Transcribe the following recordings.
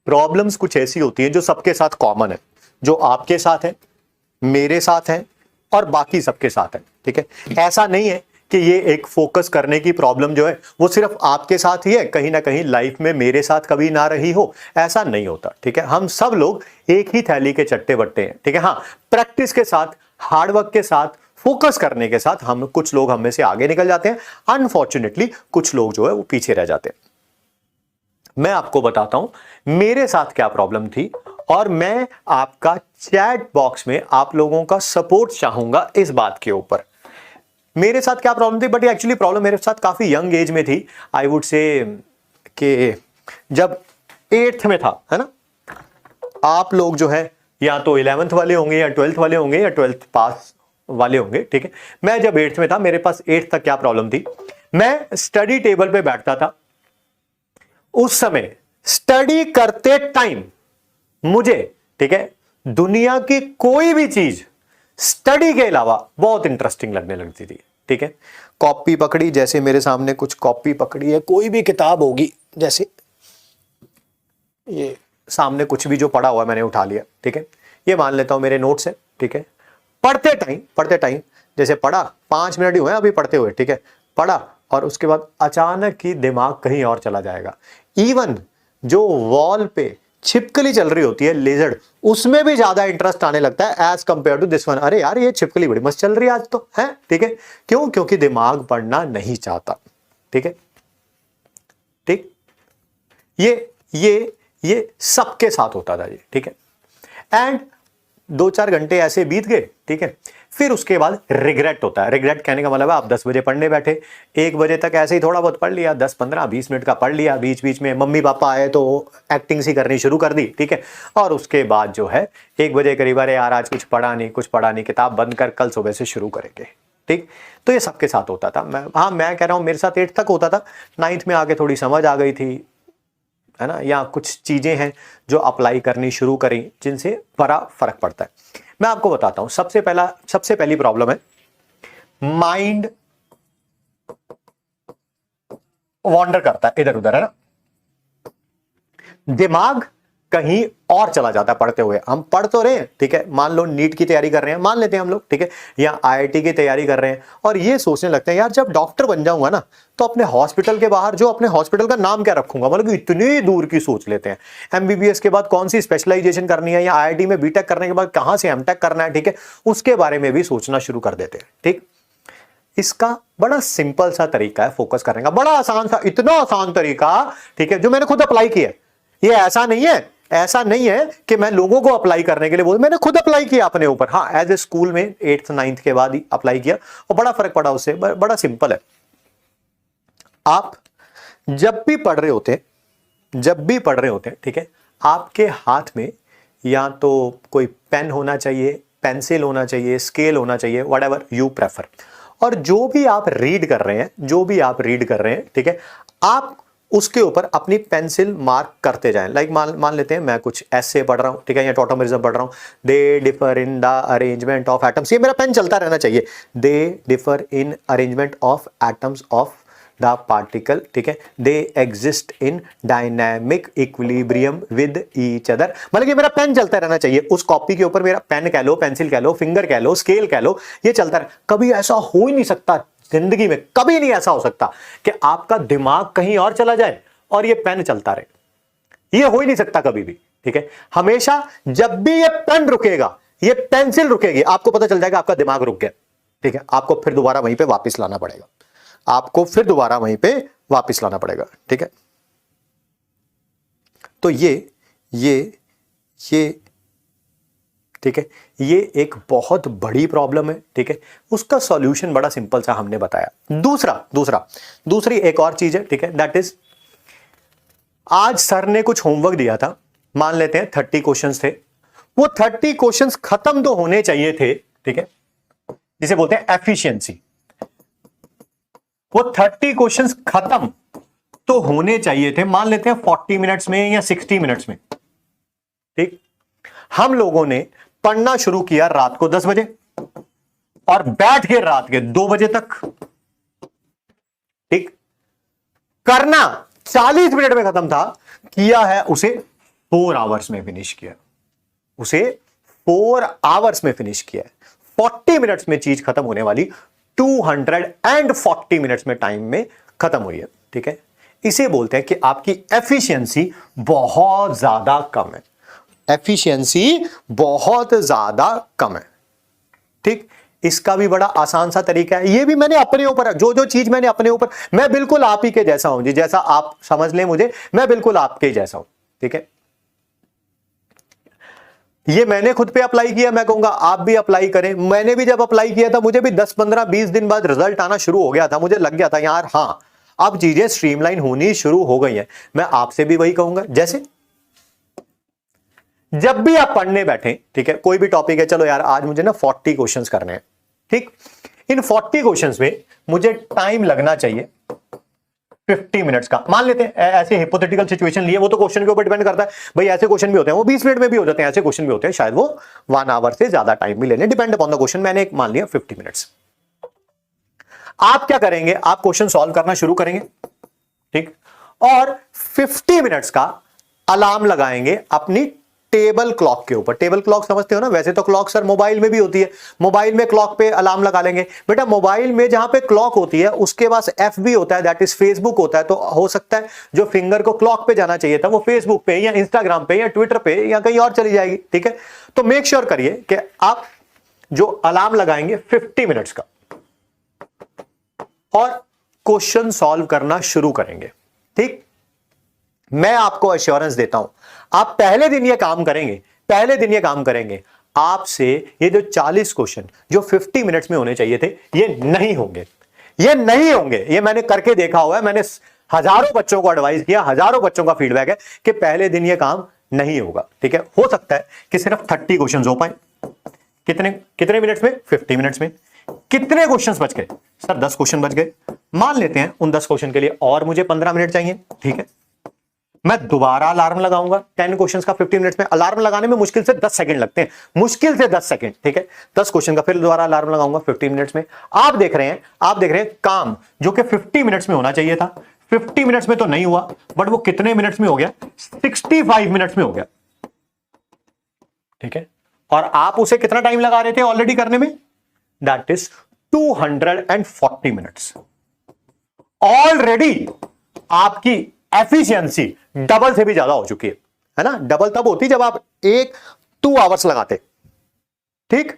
Problems कुछ ऐसी होती हैं जो सबके साथ कॉमन है, जो आपके साथ है, मेरे साथ है और बाकी सबके साथ है, ठीक है। ऐसा नहीं है कि ये एक फोकस करने की प्रॉब्लम जो है वो सिर्फ आपके साथ ही है, कहीं ना कहीं लाइफ में मेरे साथ कभी ना रही हो, ऐसा नहीं होता, ठीक है। हम सब लोग एक ही थैली के चट्टे बट्टे हैं, ठीक है। हाँ, प्रैक्टिस के साथ, हार्डवर्क के साथ, फोकस करने के साथ हम कुछ लोग हम में से आगे निकल जाते हैं, अनफॉर्चुनेटली कुछ लोग जो है वो पीछे रह जाते हैं। मैं आपको बताता हूं मेरे साथ क्या प्रॉब्लम थी और मैं आपका चैट बॉक्स में आप लोगों का सपोर्ट चाहूंगा इस बात के ऊपर। मेरे साथ क्या प्रॉब्लम थी, बट एक्चुअली प्रॉब्लम मेरे साथ काफी यंग एज में थी। आई वुड से कि जब 8th में था, है ना। आप लोग जो है या तो 11th वाले होंगे या 12th वाले होंगे या 12th पास वाले होंगे, ठीक है। मैं जब 8th में था, मेरे पास 8th तक क्या प्रॉब्लम थी, मैं स्टडी टेबल पे बैठता था। उस समय स्टडी करते टाइम मुझे, ठीक है, दुनिया की कोई भी चीज स्टडी के अलावा बहुत इंटरेस्टिंग लगने लगती थी, ठीक है। कॉपी पकड़ी, जैसे मेरे सामने कुछ कॉपी पकड़ी है, कोई भी किताब होगी, जैसे ये सामने कुछ भी जो पड़ा हुआ मैंने उठा लिया, ठीक है। ये मान लेता हूं मेरे नोट्स है, ठीक है। पढ़ते टाइम जैसे पढ़ा, 5 मिनट ही हुए अभी पढ़ते हुए, ठीक है, पढ़ा और उसके बाद अचानक ही दिमाग कहीं और चला जाएगा। इवन जो वॉल पे छिपकली चल रही होती है, लेजर्ड, उसमें भी ज्यादा इंटरेस्ट आने लगता है as compare to this one. अरे यार, ये छिपकली बड़ी मस्त चल रही है आज तो, है, ठीक है। क्यों? क्योंकि दिमाग पढ़ना नहीं चाहता, ठीक है, ठीक। ये सबके साथ होता था ये, ठीक है। एंड 2-4 घंटे ऐसे बीत गए, ठीक है। फिर उसके बाद रिग्रेट होता है। रिग्रेट कहने का मतलब है आप 10 बजे पढ़ने बैठे, 1 बजे तक ऐसे ही थोड़ा बहुत पढ़ लिया, 10-15-20 मिनट का पढ़ लिया, बीच बीच में मम्मी पापा आए तो एक्टिंग सी करनी शुरू कर दी, ठीक है। और उसके बाद जो है 1 बजे करीब, अरे यार आज कुछ पढ़ा नहीं, किताब बंद कर, कल सुबह से शुरू करेंगे, ठीक। तो ये सबके साथ होता था। मैं कह रहा हूं मेरे साथ 8th तक होता था। 9th में आके थोड़ी समझ आ गई थी, है ना, या कुछ चीजें हैं जो अप्लाई करनी शुरू करी जिनसे बड़ा फर्क पड़ता है। मैं आपको बताता हूं, सबसे पहली प्रॉब्लम है माइंड वॉन्डर करता है इधर उधर, है ना। दिमाग कहीं और चला जाता है पढ़ते हुए। हम पढ़ तो रहे हैं, ठीक है, मान लो नीट की तैयारी कर रहे हैं, मान लेते हैं हम लोग, ठीक है, या आईआईटी की तैयारी कर रहे हैं और ये सोचने लगते हैं यार जब डॉक्टर बन जाऊंगा ना तो अपने हॉस्पिटल के बाहर जो अपने हॉस्पिटल का नाम क्या रखूंगा, मतलब इतनी दूर की सोच लेते हैं। एमबीबीएस के बाद कौन सी स्पेशलाइजेशन करनी है, या आईआईटी में बीटेक करने के बाद कहां से एमटेक करना है, ठीक है, उसके बारे में भी सोचना शुरू कर देते हैं, ठीक। इसका बड़ा सिंपल सा तरीका है फोकस करने का, बड़ा आसान सा, इतना आसान तरीका, ठीक है, जो मैंने खुद अप्लाई किया है। ये ऐसा नहीं है कि मैं लोगों को अप्लाई करने के लिए बोल, मैंने खुद अप्लाई किया अपने ऊपर। हाँ, एज ए स्कूल में 8th 9th के बाद ही अप्लाई किया और बड़ा फर्क पड़ा उससे। बड़ा सिंपल है। आप जब भी पढ़ रहे होते हैं, ठीक है, आपके हाथ में या तो कोई पेन होना चाहिए, पेंसिल होना चाहिए, स्केल होना चाहिए, व्हाटएवर यू प्रेफर। और जो भी आप रीड कर रहे हैं, ठीक है, आप उसके ऊपर अपनी पेंसिल मार्क करते जाएं। लाइक मान लेते हैं मैं कुछ ऐसे पढ़ रहा हूं, ठीक है, या टॉटोमेरिज्म पढ़ रहा हूं, they differ in the arrangement of atoms. ये मेरा पेन चलता रहना चाहिए, they differ in arrangement of atoms of the particle, ठीक है, they exist in dynamic equilibrium with each other. मतलब ये मेरा पेन चलता रहना चाहिए, उस कॉपी के ऊपर मेरा पेन कह लो, पेंसिल कह लो, फिंगर कह लो, स्केल कह लो, ये चलता रहे। कभी ऐसा हो ही नहीं सकता जिंदगी में, कभी नहीं ऐसा हो सकता कि आपका दिमाग कहीं और चला जाए और ये पेन चलता रहे। ये हो ही नहीं सकता कभी भी, ठीक है। हमेशा जब भी ये पेन रुकेगा, ये पेंसिल रुकेगी, आपको पता चल जाएगा आपका दिमाग रुक गया, ठीक है। आपको फिर दोबारा वहीं पे वापस लाना पड़ेगा, ठीक है। तो ये ठीक है, ये एक बहुत बड़ी प्रॉब्लम है, ठीक है। उसका सॉल्यूशन बड़ा सिंपल सा हमने बताया। दूसरी एक और चीज है, ठीक है, दैट इज आज सर ने कुछ होमवर्क दिया था, मान लेते हैं 30 क्वेश्चंस थे। वो 30 क्वेश्चंस खत्म तो होने चाहिए थे, ठीक है, जिसे बोलते हैं एफिशिएंसी। वो 30 क्वेश्चंस खत्म तो होने चाहिए थे, मान लेते हैं 40 मिनट्स में या 60 मिनट्स में, ठीक। हम लोगों ने पढ़ना शुरू किया रात को 10 बजे और बैठ के रात के 2 बजे तक, ठीक। करना 40 मिनट में खत्म था, किया है उसे 4 आवर्स में फिनिश किया, उसे 4 आवर्स में फिनिश किया है। 40 मिनट्स में चीज खत्म होने वाली 240 मिनट्स में टाइम में खत्म हुई है। ठीक है, इसे बोलते हैं कि आपकी एफिशिएंसी बहुत ज्यादा कम है, एफिशिएंसी बहुत ज्यादा कम है। ठीक, इसका भी बड़ा आसान सा तरीका है, ये भी मैंने अपने ऊपर, जो चीज मैंने अपने ऊपर, मैं बिल्कुल आप ही के जैसा हूं जी, जैसा आप समझ लें मुझे, मैं बिल्कुल आपके जैसा हूं। ठीक है, ये मैंने खुद पे अप्लाई किया, मैं कहूंगा आप भी अप्लाई करें। मैंने भी जब अप्लाई किया था, मुझे भी 10, 15, 20 दिन बाद रिजल्ट आना शुरू हो गया था, मुझे लग गया था यार हाँ अब चीजें स्ट्रीमलाइन होनी शुरू हो गई हैं। मैं आपसे भी वही कहूंगा, जैसे जब भी आप पढ़ने बैठे, ठीक है, कोई भी टॉपिक है, चलो यार आज मुझे ना 40 क्वेश्चंस करने हैं। ठीक, इन 40 क्वेश्चंस में मुझे टाइम लगना चाहिए 50 मिनट्स का, मान लेते हैं, ऐसे हिपोथेटिकल सिचुएशन लिए, वो तो क्वेश्चन के ऊपर डिपेंड करता है भाई, ऐसे क्वेश्चन भी होते हैं वो 20 मिनट में भी हो जाते हैं, ऐसे क्वेश्चन भी होते हैं शायद वो 1 आवर से ज्यादा टाइम भी लेने, डिपेंड अपॉन द क्वेश्चन। मैंने एक मान लिया 50 मिनट्स। आप क्या करेंगे, आप क्वेश्चन सॉल्व करना शुरू करेंगे, ठीक, और 50 मिनट्स का अलार्म लगाएंगे अपनी टेबल क्लॉक के ऊपर। टेबल क्लॉक समझते हो ना, वैसे तो क्लॉक सर मोबाइल में भी होती है, मोबाइल में क्लॉक पे अलार्म लगा लेंगे। बेटा मोबाइल में जहां पे क्लॉक होती है उसके पास FB होता है, दैट इज फेसबुक होता है, तो हो सकता है जो फिंगर को क्लॉक पे जाना चाहिए था वो फेसबुक पे या इंस्टाग्राम पे या ट्विटर पे या कहीं और चली जाएगी। ठीक है, तो मेक श्योर करिए कि आप जो अलार्म लगाएंगे 50 मिनट्स का और क्वेश्चन सॉल्व करना शुरू करेंगे। ठीक, मैं आपको एश्योरेंस देता हूं, आप पहले दिन ये काम करेंगे, पहले दिन ये काम करेंगे, आपसे ये जो 40 क्वेश्चन जो 50 मिनट्स में होने चाहिए थे ये नहीं होंगे, ये नहीं होंगे। ये मैंने करके देखा हुआ है, मैंने हजारों बच्चों को एडवाइस किया, हजारों बच्चों का फीडबैक है कि पहले दिन ये काम नहीं होगा। ठीक है, हो सकता है कि सिर्फ 30 क्वेश्चन हो पाए। कितने मिनट्स में? 50 मिनट्स में। कितने क्वेश्चंस बच गए सर? 10 क्वेश्चन बच गए। मान लेते हैं उन 10 क्वेश्चन के लिए और मुझे 15 मिनट चाहिए। ठीक है, मैं दोबारा अलार्म लगाऊंगा 10 क्वेश्चंस का 50 मिनट्स में। अलार्म लगाने में मुश्किल से 10 सेकंड लगते हैं, मुश्किल से 10 सेकंड। ठीक है, 10 क्वेश्चन का फिर दोबारा अलार्म लगाऊंगा 50 मिनट्स में। आप देख रहे हैं काम जो कि 50 मिनट्स में होना चाहिए था, 50 मिनट्स में तो नहीं हुआ, बट वो कितने मिनट्स में हो गया? 65 मिनट्स में हो गया। ठीक है, और आप उसे कितना टाइम लगा रहे थे ऑलरेडी करने में? That is 240 minutes. ऑलरेडी आपकी एफिशिएंसी डबल से भी ज्यादा हो चुकी है ना। डबल तब होती जब आप 2 आवर्स लगाते, ठीक,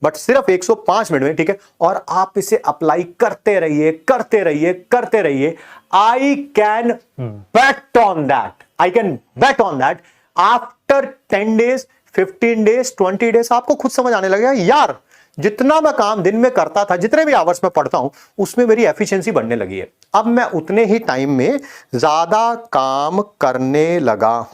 बट सिर्फ 105 मिनट में। ठीक है, और आप इसे अप्लाई करते रहिए, करते रहिए, करते रहिए। I can bet on that after 10 days, 15 days, 20 days आपको खुद समझ आने लगेगा यार जितना मैं काम दिन में करता था, जितने भी आवर्स में पढ़ता हूं, उसमें मेरी एफिशिएंसी बढ़ने लगी है। अब मैं उतने ही टाइम में ज्यादा काम करने लगा हूं।